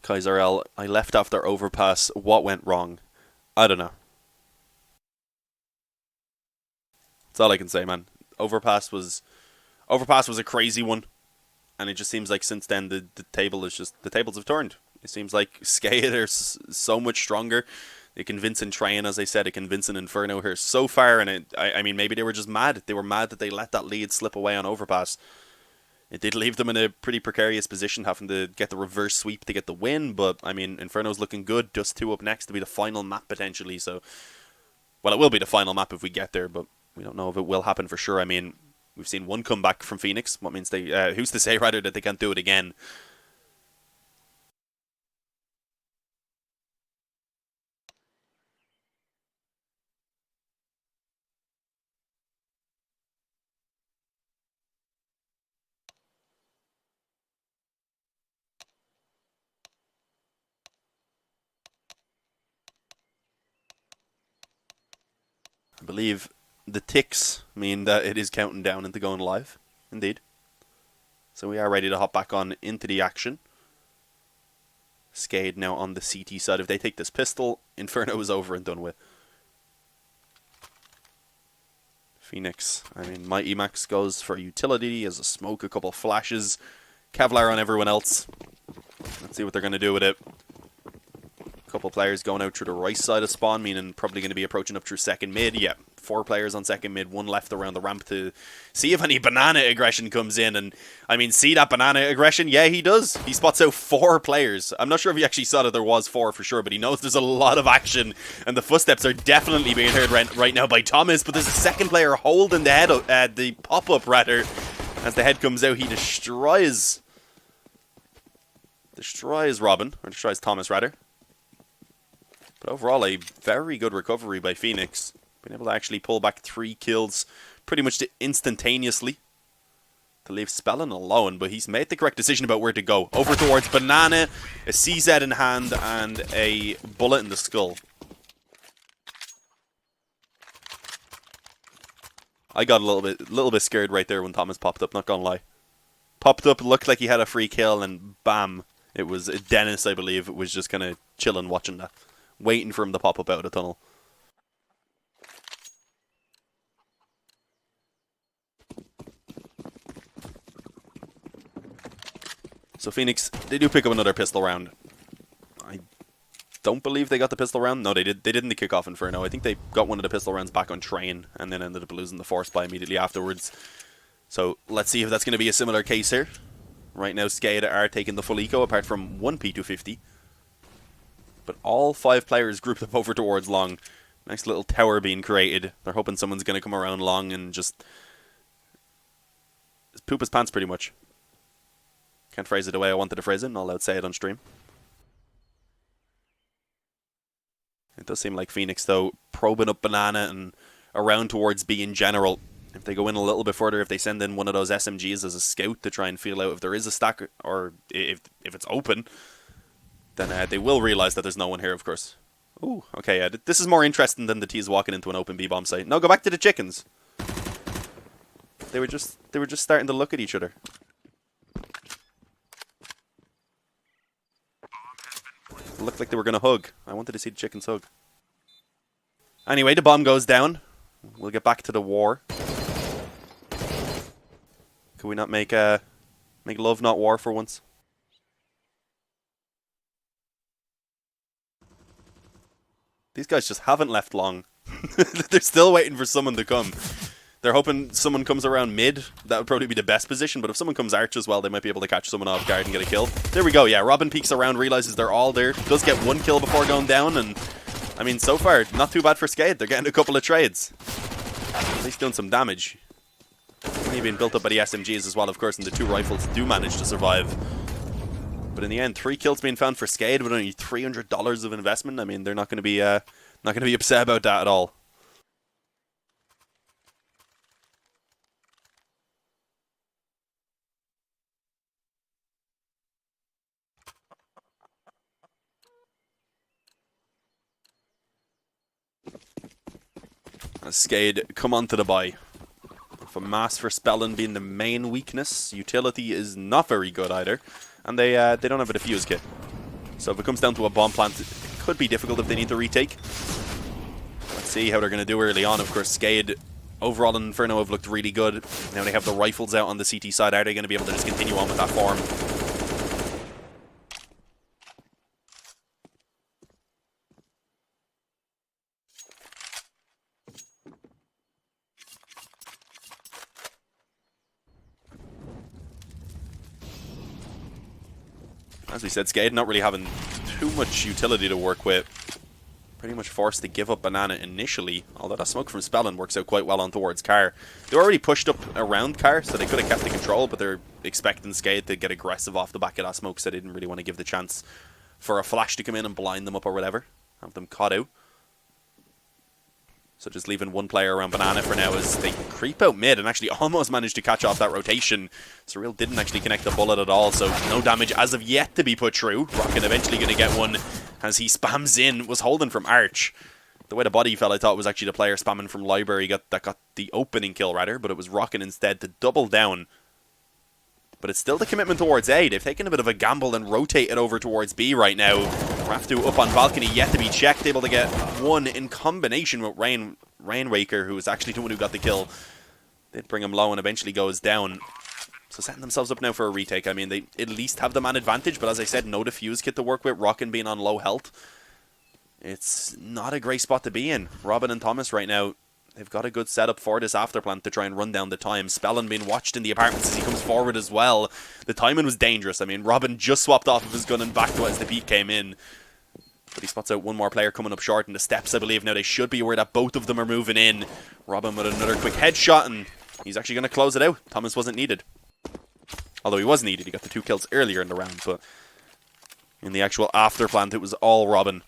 Kaiser L, I left after overpass. What went wrong? I don't know. That's all I can say, man. Overpass was a crazy one, and it just seems like since then the tables have turned. It seems like SKADE are so much stronger. They convincing Train, as I said, a convincing Inferno here so far, and I mean maybe they were just mad. They were mad that they let that lead slip away on overpass. It did leave them in a pretty precarious position, having to get the reverse sweep to get the win, but, I mean, Inferno's looking good. Dust 2 up next to be the final map, potentially, so... Well, it will be the final map if we get there, but we don't know if it will happen for sure. I mean, we've seen one comeback from Phoenix. What means they... who's to say, rather, that they can't do it again? I believe the ticks mean that it is counting down into going live. Indeed. So we are ready to hop back on into the action. SKADE now on the CT side. If they take this pistol, Inferno is over and done with. Phoenix, I mean, Mighty Max goes for utility as a smoke, a couple flashes. Kevlar on everyone else. Let's see what they're going to do with it. A couple players going out through the right side of spawn, meaning probably going to be approaching up through second mid. Yeah, 4 players on second mid, 1 left around the ramp to see if any banana aggression comes in. And, I mean, see that banana aggression? Yeah, he does. He spots out 4 players. I'm not sure if he actually saw that there was 4 for sure, but he knows there's a lot of action. And the footsteps are definitely being heard right now by Thomas. But there's a second player holding the head, the pop-up, rather. As the head comes out, he destroys Robin, or destroys Thomas, rather. But overall, a very good recovery by Phoenix. Been able to actually pull back 3 kills pretty much instantaneously to leave Spellin alone, but he's made the correct decision about where to go. Over towards Banana, a CZ in hand, and a bullet in the skull. I got a little bit scared right there when Thomas popped up, not gonna lie. Popped up, looked like he had a free kill, and bam. It was Dennis, I believe, was just kind of chilling watching that. Waiting for him to pop up out of the tunnel. So Phoenix, they do pick up another pistol round. I don't believe they got the pistol round. No, they didn't the kickoff Inferno. I think they got one of the pistol rounds back on train and then ended up losing the force buy immediately afterwards. So let's see if that's going to be a similar case here. Right now, SKADE are taking the full eco, apart from 1 P250. But all 5 players grouped up over towards long. Nice little tower being created. They're hoping someone's going to come around long and just poop his pants, pretty much. Can't phrase it the way I wanted to phrase it, and I'll say it on stream. It does seem like Phoenix, though, probing up Banana and around towards B in general. If they go in a little bit further, if they send in one of those SMGs as a scout to try and feel out if there is a stack, or if it's open, then they will realize that there's no one here, of course. Ooh, okay, yeah, this is more interesting than the T's walking into an open B-bomb site. No, go back to the chickens. They were just starting to look at each other. It looked like they were going to hug. I wanted to see the chickens hug. Anyway, the bomb goes down. We'll get back to the war. Could we not make love, not war, for once? These guys just haven't left long. They're still waiting for someone to come. They're hoping someone comes around mid. That would probably be the best position, but if someone comes arch as well, they might be able to catch someone off guard and get a kill. There we go, yeah. Robin peeks around, realizes they're all there. Does get 1 kill before going down, and I mean, so far, not too bad for SKADE. They're getting a couple of trades. At least doing some damage. Money being built up by the SMGs as well, of course, and the 2 rifles do manage to survive. But in the end, 3 kills being found for SKADE with only $300 of investment. I mean, they're not going to be upset about that at all. As SKADE come onto the buy. With a mass for Spellin being the main weakness, utility is not very good either. And they don't have a defuse kit. So if it comes down to a bomb plant, it could be difficult if they need to retake. Let's see how they're going to do early on. Of course, SKADE overall in Inferno have looked really good. Now they have the rifles out on the CT side. Are they going to be able to just continue on with that form? As we said, SKADE not really having too much utility to work with. Pretty much forced to give up Banana initially, although that smoke from Spellin works out quite well on towards Car. They were already pushed up around Car, so they could have kept the control, but they're expecting SKADE to get aggressive off the back of that smoke, so they didn't really want to give the chance for a flash to come in and blind them up or whatever. Have them caught out. So just leaving 1 player around Banana for now as they creep out mid and actually almost managed to catch off that rotation. Surreal didn't actually connect the bullet at all, so no damage as of yet to be put through. Rocket eventually going to get one as he spams in. Was holding from Arch. The way the body fell, I thought was actually the player spamming from Library that got the opening kill, rather, but it was Rocket instead to double down. But it's still the commitment towards A. They've taken a bit of a gamble and rotated over towards B right now. Raftu up on balcony, yet to be checked, able to get one in combination with Rainwaker, who was actually the one who got the kill. Did bring him low and eventually goes down. So setting themselves up now for a retake. I mean, they at least have the man advantage, but as I said, no defuse kit to work with. Rockin being on low health. It's not a great spot to be in. Robin and Thomas right now, they've got a good setup for this afterplant to try and run down the time. Spellin being watched in the apartments as he comes forward as well. The timing was dangerous. I mean, Robin just swapped off of his gun and backed as the peak came in. But he spots out one more player coming up short in the steps, I believe. Now they should be aware that both of them are moving in. Robin with another quick headshot, and he's actually going to close it out. Thomas wasn't needed. Although he was needed. He got the 2 kills earlier in the round, but in the actual afterplant, it was all Robin.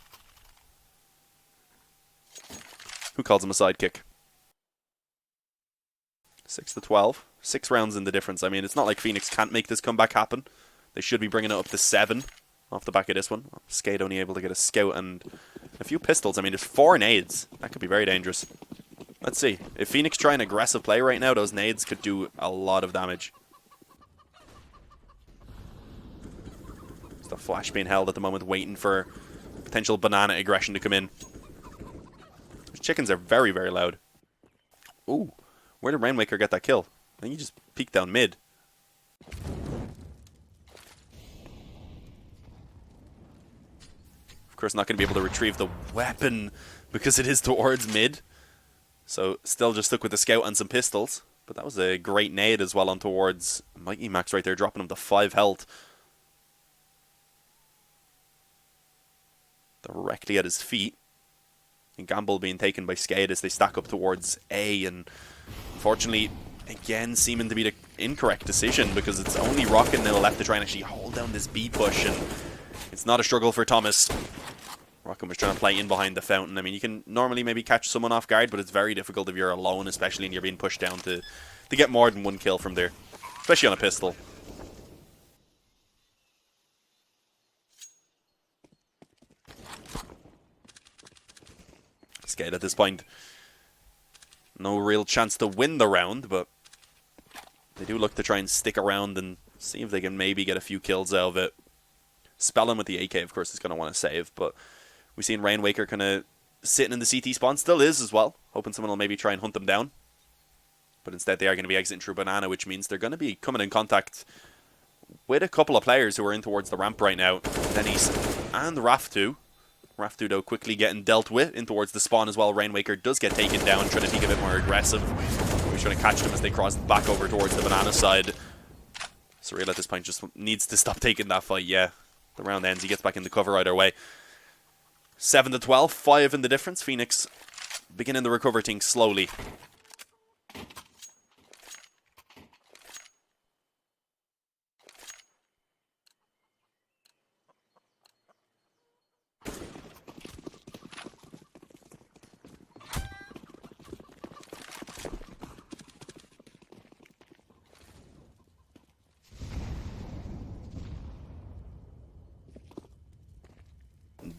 Who calls him a sidekick? 6-12. 6 rounds in the difference. I mean, it's not like Phoenix can't make this comeback happen. They should be bringing it up to 7 off the back of this one. SKADE only able to get a scout and a few pistols. I mean, there's 4 nades. That could be very dangerous. Let's see. If Phoenix try an aggressive play right now, those nades could do a lot of damage. It's the flash being held at the moment, waiting for potential banana aggression to come in. Those chickens are very, very loud. Ooh. Where did Rainwaker get that kill? I think he just peeked down mid. Of course, not going to be able to retrieve the weapon because it is towards mid. So, still just stuck with the scout and some pistols. But that was a great nade as well on towards Mighty Max right there, dropping him to 5 health. Directly at his feet. And gamble being taken by SKADE as they stack up towards A. And unfortunately, again, seeming to be the incorrect decision because it's only Rockin now left to try and actually hold down this B push. And it's not a struggle for Thomas. Rockin was trying to play in behind the fountain. I mean, you can normally maybe catch someone off guard, but it's very difficult if you're alone, especially and you're being pushed down to get more than 1 kill from there. Especially on a pistol. SKADE at this point, no real chance to win the round, but they do look to try and stick around and see if they can maybe get a few kills out of it. Spellin with the AK, of course, is going to want to save, but we've seen Rainwaker kind of sitting in the CT spawn, still is as well, hoping someone will maybe try and hunt them down. But instead they are going to be exiting through Banana, which means they're going to be coming in contact with a couple of players who are in towards the ramp right now. Denny's and Raftu. Raftu, though, quickly getting dealt with in towards the spawn as well. Rainwaker does get taken down, trying to be a bit more aggressive. He's trying to catch them as they cross back over towards the Banana side. Surreal at this point just needs to stop taking that fight, yeah. The round ends, he gets back in the cover either way. 7-12, 5 in the difference. Phoenix beginning to recover things slowly.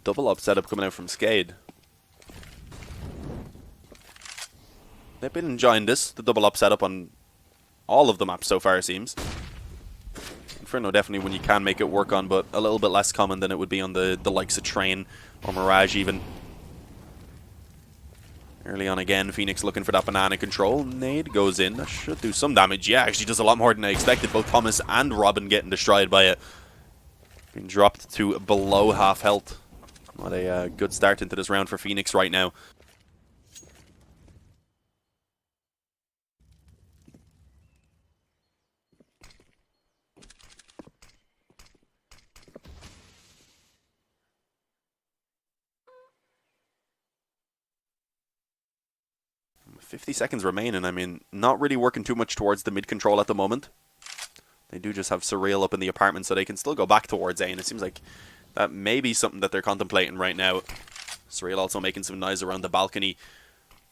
Double up setup coming out from SKADE. They've been enjoying this, the double up setup on all of the maps so far, it seems. Inferno definitely when you can make it work on, but a little bit less common than it would be on the likes of Train or Mirage even. Early on again, Phoenix looking for that banana control. Nade goes in. That should do some damage. Yeah, actually does a lot more than I expected. Both Thomas and Robin getting destroyed by it. Being dropped to below half health. What a good start into this round for Phoenix right now. With 50 seconds remaining, I mean, not really working too much towards the mid control at the moment. They do just have Surreal up in the apartment, so they can still go back towards A, and it seems like that may be something that they're contemplating right now. Surreal also making some noise around the balcony.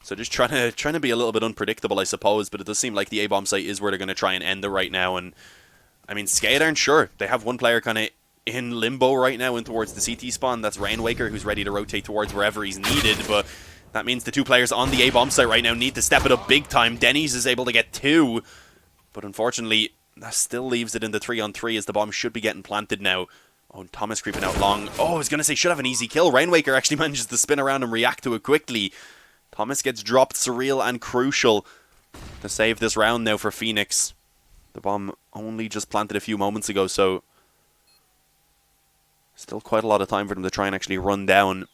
So just trying to be a little bit unpredictable, I suppose. But it does seem like the A-bomb site is where they're going to try and end it right now. And I mean, SKADE aren't sure. They have one player kind of in limbo right now in towards the CT spawn. That's Rainwaker, who's ready to rotate towards wherever he's needed. But that means the 2 players on the A-bomb site right now need to step it up big time. Denny's is able to get 2. But unfortunately, that still leaves it in the 3-on-3 as the bomb should be getting planted now. Oh, and Thomas creeping out long. Oh, I was going to say should have an easy kill. Rainwaker actually manages to spin around and react to it quickly. Thomas gets dropped, surreal and crucial to save this round now for Phoenix. The bomb only just planted a few moments ago, so still quite a lot of time for them to try and actually run down.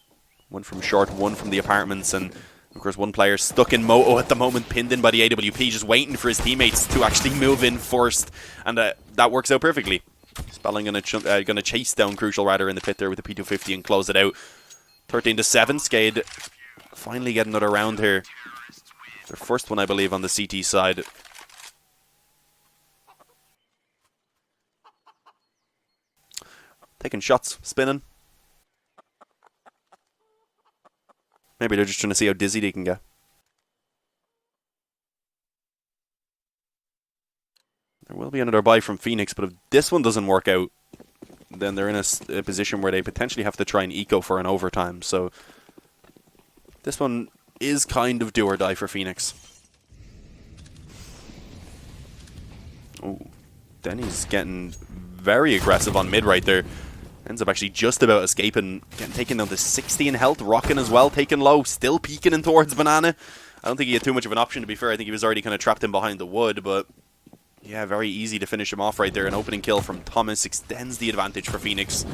One from short, one from the apartments, and of course one player stuck in Moto at the moment, pinned in by the AWP, just waiting for his teammates to actually move in first, and that works out perfectly. Spelling gonna chase down Crucial rather in the pit there with the P250 and close it out. 13-7. SKADE finally get another round here. Their first one, I believe, on the CT side. Taking shots, spinning. Maybe they're just trying to see how dizzy they can get. There will be another buy from Phoenix, but if this one doesn't work out, then they're in a position where they potentially have to try and eco for an overtime. So this one is kind of do or die for Phoenix. Oh, Denny's getting very aggressive on mid right there. Ends up actually just about escaping, getting taken down to 60 in health. Rocking as well, taken low, still peeking in towards Banana. I don't think he had too much of an option, to be fair. I think he was already kind of trapped in behind the wood, but yeah, very easy to finish him off right there. An opening kill from Thomas extends the advantage for Phoenix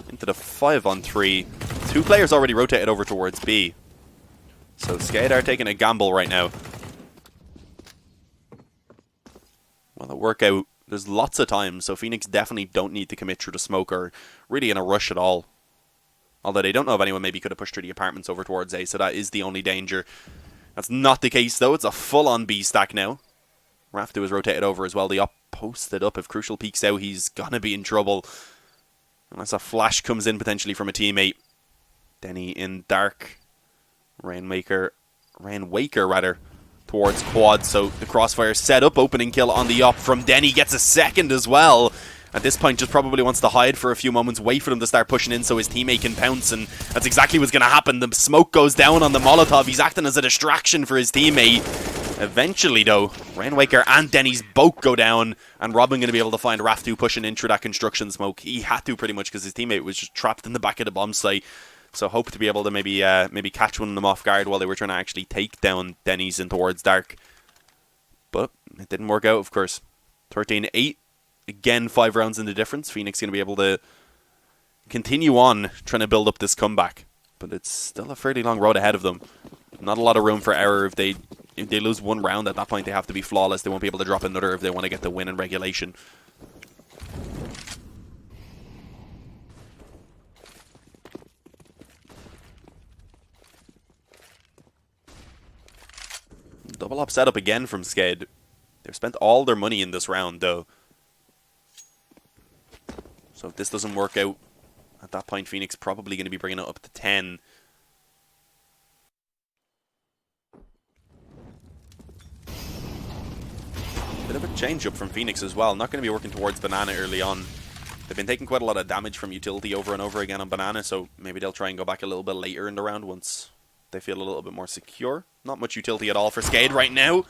into the 5-on-3. Two players already rotated over towards B. So SKADE are taking a gamble right now. Will it work out? There's lots of time, so Phoenix definitely don't need to commit through the smoke or really in a rush at all. Although they don't know if anyone maybe could have pushed through the apartments over towards A, so that is the only danger. That's not the case, though. It's a full-on B stack now. Raftu is rotated over as well. The op posted up. If Crucial peeks out, he's gonna be in trouble. Unless a flash comes in potentially from a teammate. Denny in dark. Rainwaker rather, towards quad. So the crossfire set up. Opening kill on the op from Denny. Gets a second as well. At this point, just probably wants to hide for a few moments, wait for them to start pushing in so his teammate can pounce, and that's exactly what's going to happen. The smoke goes down on the Molotov. He's acting as a distraction for his teammate. Eventually, though, Rainwaker and Denny's both go down, and Robin going to be able to find Raftu pushing in through that construction smoke. He had to, pretty much, because his teammate was just trapped in the back of the bomb site. So hope to be able to maybe catch one of them off guard while they were trying to actually take down Denny's in towards dark. But it didn't work out, of course. 13-8. Again, 5 rounds in the difference. Phoenix going to be able to continue on trying to build up this comeback. But it's still a fairly long road ahead of them. Not a lot of room for error. If they lose one round, at that point they have to be flawless. They won't be able to drop another if they want to get the win in regulation. Double up setup again from SKADE. They've spent all their money in this round, though. So if this doesn't work out, at that point, Phoenix probably going to be bringing it up to 10. Bit of a change-up from Phoenix as well. Not going to be working towards Banana early on. They've been taking quite a lot of damage from utility over and over again on Banana, so maybe they'll try and go back a little bit later in the round once they feel a little bit more secure. Not much utility at all for SKADE right now,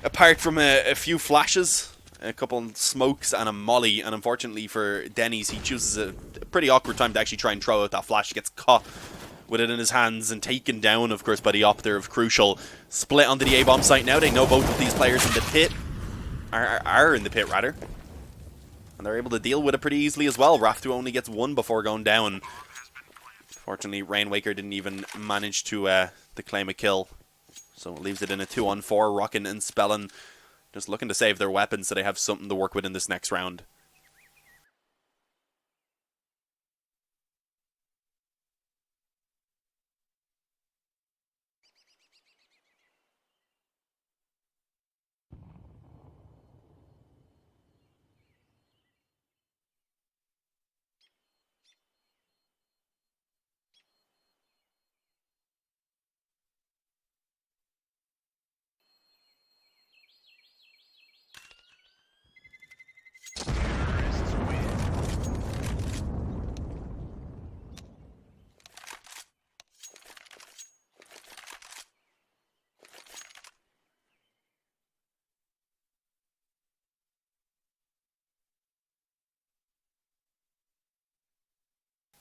apart from a few flashes, a couple smokes and a molly, and unfortunately for Denny's, he chooses a pretty awkward time to actually try and throw out that flash. He gets caught with it in his hands and taken down, of course, by the op there of Crucial. Split onto the A-bomb site now. They know both of these players in the pit are in the pit, rather. And they're able to deal with it pretty easily as well. Raftu only gets 1 before going down. Fortunately, Rainwaker didn't even manage to claim a kill. So it leaves it in a 2-on-4. Rockin' and Spellin just looking to save their weapons so they have something to work with in this next round.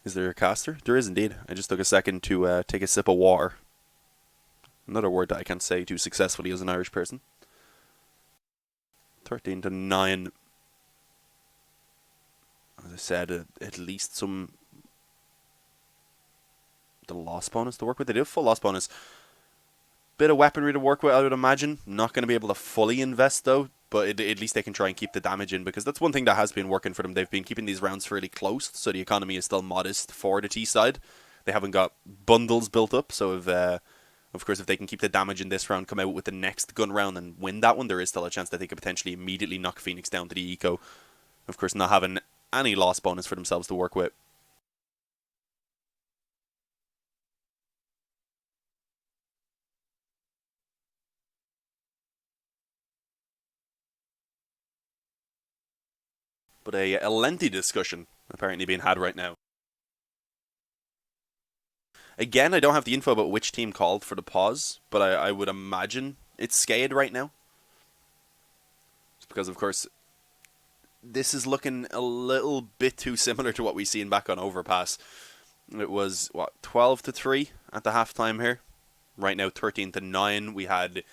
Is there a caster? There is indeed. I just took a second to take a sip of water. Another word that I can't say too successfully as an Irish person. 13-9. As I said, at least some the loss bonus to work with. They do have full loss bonus. Bit of weaponry to work with, I would imagine. Not going to be able to fully invest though, but at least they can try and keep the damage in, because that's one thing that has been working for them. They've been keeping these rounds fairly close, so the economy is still modest for the T side. They haven't got bundles built up, so of course, if they can keep the damage in this round, come out with the next gun round and win that one, there is still a chance that they could potentially immediately knock Phoenix down to the eco. Of course, not having any loss bonus for themselves to work with. But a lengthy discussion apparently being had right now. Again, I don't have the info about which team called for the pause, but I would imagine it's SKADE right now. Just because, of course, this is looking a little bit too similar to what we've seen back on Overpass. It was, what, 12-3 at the halftime here. Right now, 13-9. We had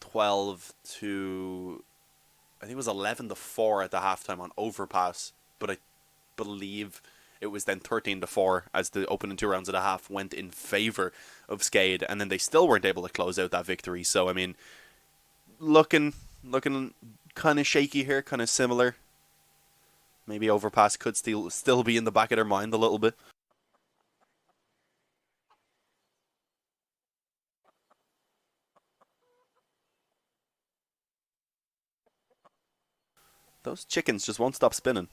12 to... I think it was 11-4 at the halftime on Overpass, but I believe it was then 13-4 as the opening 2 rounds of the half went in favor of SKADE, and then they still weren't able to close out that victory. So, I mean, looking kind of shaky here, kind of similar. Maybe Overpass could still be in the back of their mind a little bit. Those chickens just won't stop spinning.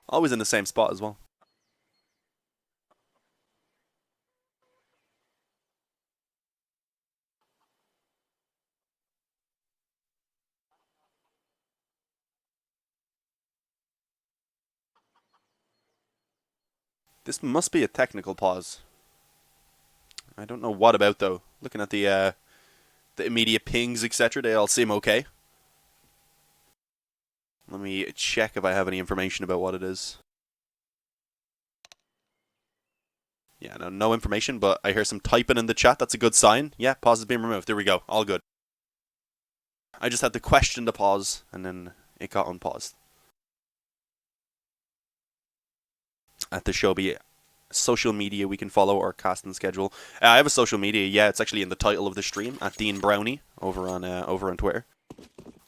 Always in the same spot as well. This must be a technical pause. I don't know what about though. Looking at the immediate pings, etc., they all seem okay. Let me check if I have any information about what it is. Yeah, no information, but I hear some typing in the chat. That's a good sign. Yeah, pause has been removed. There we go. All good. I just had to question the pause, and then it got unpaused. At the show be social media we can follow or casting schedule. I have a social media. Yeah, it's actually in the title of the stream at Dean Brownie over on Twitter.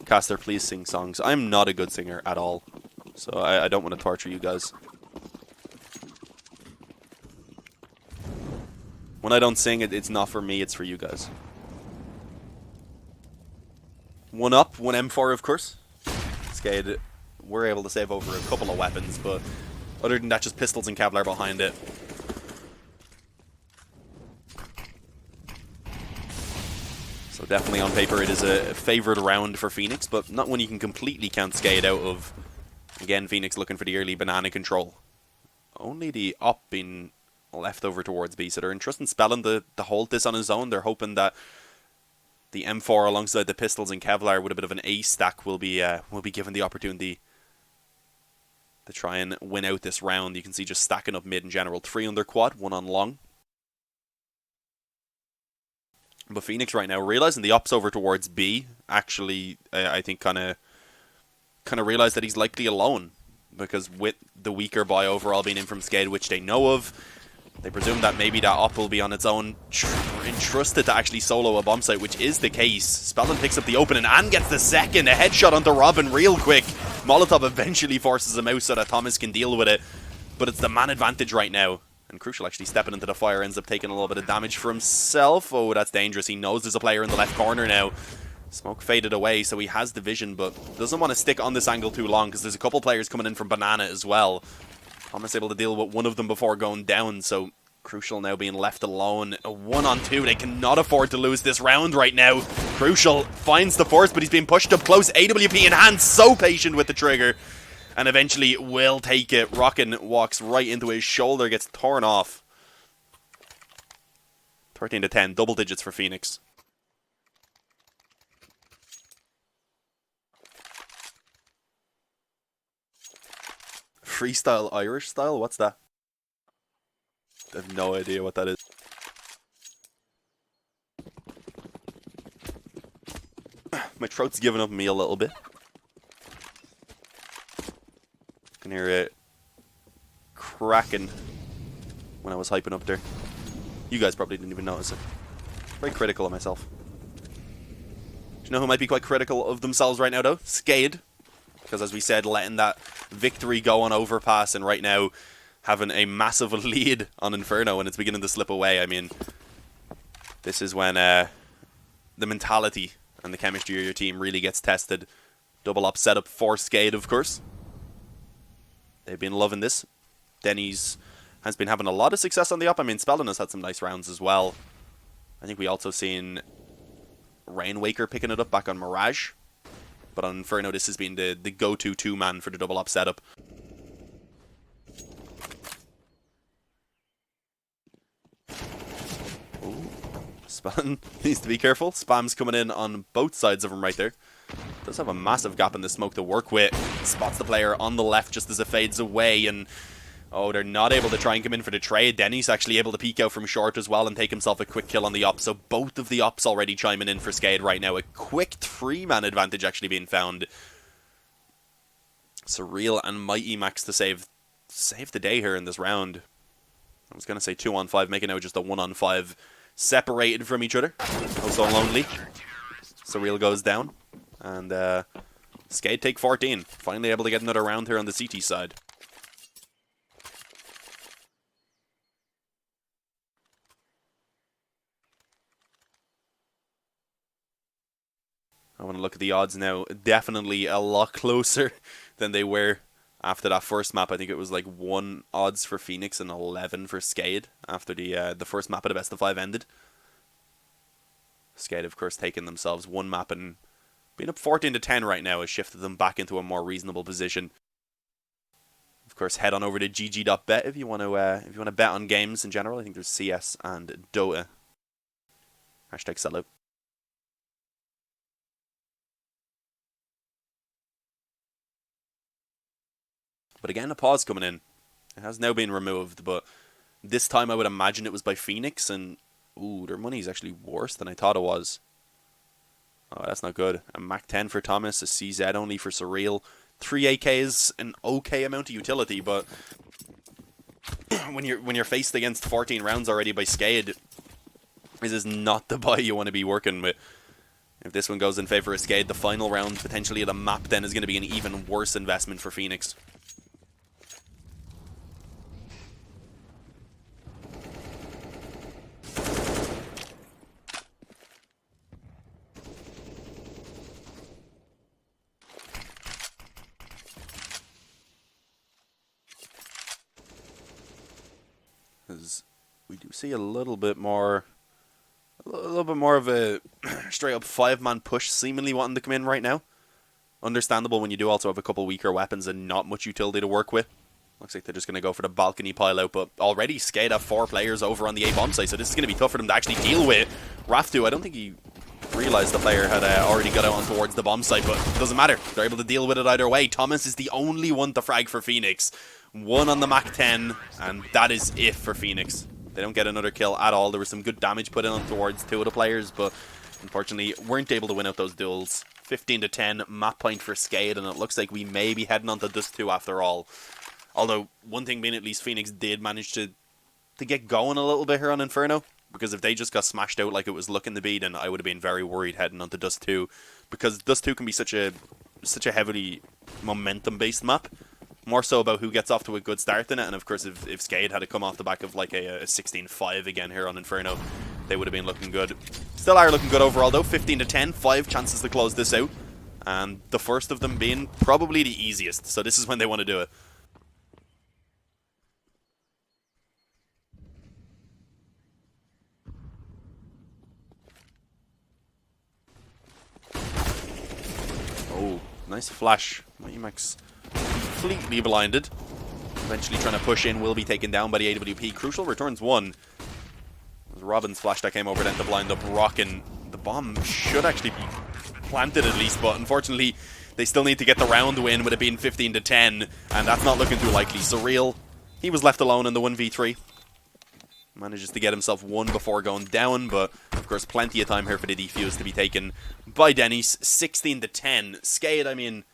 Caster, please sing songs. I'm not a good singer at all, so I don't want to torture you guys. When I don't sing, it's not for me, it's for you guys. 1 up, 1 M4 of course. SKADE were able to save over a couple of weapons, but other than that, just pistols and Kevlar behind it. So definitely on paper it is a favoured round for Phoenix, but not one you can completely count SKADE out of. Again, Phoenix looking for the early banana control. Only the op being left over towards B, so they're entrusting Spellin to hold this on his own. They're hoping that the M4 alongside the pistols and Kevlar with a bit of an A stack will be given the opportunity to try and win out this round. You can see just stacking up mid in general. 3 under quad, 1 on long. But Phoenix right now, realizing the op's over towards B, actually, I think kind of realized that he's likely alone. Because with the weaker buy overall being in from SKADE, which they know of, they presume that maybe that op will be on its own, entrusted to actually solo a bomb site, which is the case. Spellin picks up the opening and gets the second. A headshot onto Robin real quick. Molotov eventually forces him out so that Thomas can deal with it. But it's the man advantage right now. And Crucial actually stepping into the fire ends up taking a little bit of damage for himself. Oh, that's dangerous. He knows there's a player in the left corner now. Smoke faded away, so he has the vision, but doesn't want to stick on this angle too long because there's a couple players coming in from Banana as well. Thomas able to deal with one of them before going down, so Crucial now being left alone. A 1-on-2. They cannot afford to lose this round right now. Crucial finds the force, but he's being pushed up close. AWP in hand, so patient with the trigger. And eventually will take it. Rockin walks right into his shoulder, gets torn off. 13-10, double digits for Phoenix. Freestyle Irish style? What's that? I have no idea what that is. My throat's giving up me a little bit. I can hear it cracking when I was hyping up there. You guys probably didn't even notice it. Very critical of myself. Do you know who might be quite critical of themselves right now, though? SKADE. Because as we said, letting that victory go on Overpass, and right now having a massive lead on Inferno, and it's beginning to slip away. I mean, this is when the mentality and the chemistry of your team really gets tested. Double up setup for SKADE, of course. They've been loving this. Denny's has been having a lot of success on the up. I mean, Spelden has had some nice rounds as well. I think we also seen Rainwaker picking it up back on Mirage. But on Inferno, this has been the go-to two-man for the double up setup. Ooh. Spam needs to be careful. Spam's coming in on both sides of him right there. Does have a massive gap in the smoke to work with. Spots the player on the left just as it fades away, and oh, they're not able to try and come in for the trade. Denny's actually able to peek out from short as well and take himself a quick kill on the op. So both of the ops already chiming in for SKADE right now. A quick 3-man advantage actually being found. Surreal and Mighty Max to save the day here in this round. I was going to say 2-on-5, making out just a 1-on-5, separated from each other. Oh, so lonely. Surreal goes down. And SKADE take 14. Finally able to get another round here on the CT side. I want to look at the odds now. Definitely a lot closer than they were after that first map. I think it was like 1 odds for Phoenix and 11 for SKADE after the first map of the best of 5 ended. SKADE, of course, taking themselves 1 map, and being up 14-10 right now has shifted them back into a more reasonable position. Of course, head on over to GG.BET if you want to bet on games in general. I think there's CS and Dota. Hashtag sellout. But again, a pause coming in. It has now been removed, but this time I would imagine it was by Phoenix, and ooh, their money is actually worse than I thought it was. Oh, that's not good. A Mac 10 for Thomas, a CZ only for Surreal. 3 AK is an okay amount of utility, but when you're faced against 14 rounds already by SKADE, this is not the buy you want to be working with. If this one goes in favor of SKADE, the final round potentially of the map then is going to be an even worse investment for Phoenix. We do see a little bit more of a straight up 5-man push seemingly wanting to come in right now. Understandable when you do also have a couple weaker weapons and not much utility to work with. Looks like they're just going to go for the balcony pile out, but already SKADE have 4 players over on the A bomb site, so this is going to be tough for them to actually deal with. Raftu, I don't think he realized the player had already got out on towards the bomb site, but it doesn't matter. They're able to deal with it either way. Thomas is the only one to frag for Phoenix. 1 on the Mac 10, and that is it for Phoenix. They don't get another kill at all. There was some good damage put in on towards 2 of the players, but unfortunately weren't able to win out those duels. 15-10, map point for SKADE, and it looks like we may be heading on to Dust 2 after all. Although, one thing being, at least Phoenix did manage to get going a little bit here on Inferno, because if they just got smashed out like it was looking to be, then I would have been very worried heading on to Dust 2, because Dust 2 can be such a heavily momentum-based map. More so about who gets off to a good start in it, and of course if SKADE had to come off the back of like a 16-5 again here on Inferno, they would have been looking good. Still are looking good overall though. 15-10, 5 chances to close this out, and the first of them being probably the easiest, so this is when they want to do it. Oh, nice flash. Max completely blinded. Eventually trying to push in, will be taken down by the AWP. Crucial returns 1. It was Robin's flash that came over then to blind up Rock, and the bomb should actually be planted at least, but unfortunately They still need to get the round win with it being 15-10, and that's not looking too likely. Surreal, he was left alone in the 1v3. Manages to get himself one before going down, but of course plenty of time here for the defuse to be taken by Denny's. 16-10. SKADE, I mean,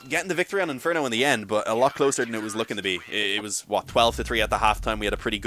getting the victory on Inferno in the end, but a lot closer than it was looking to be. It was, what, 12-3 at the halftime. We had a pretty good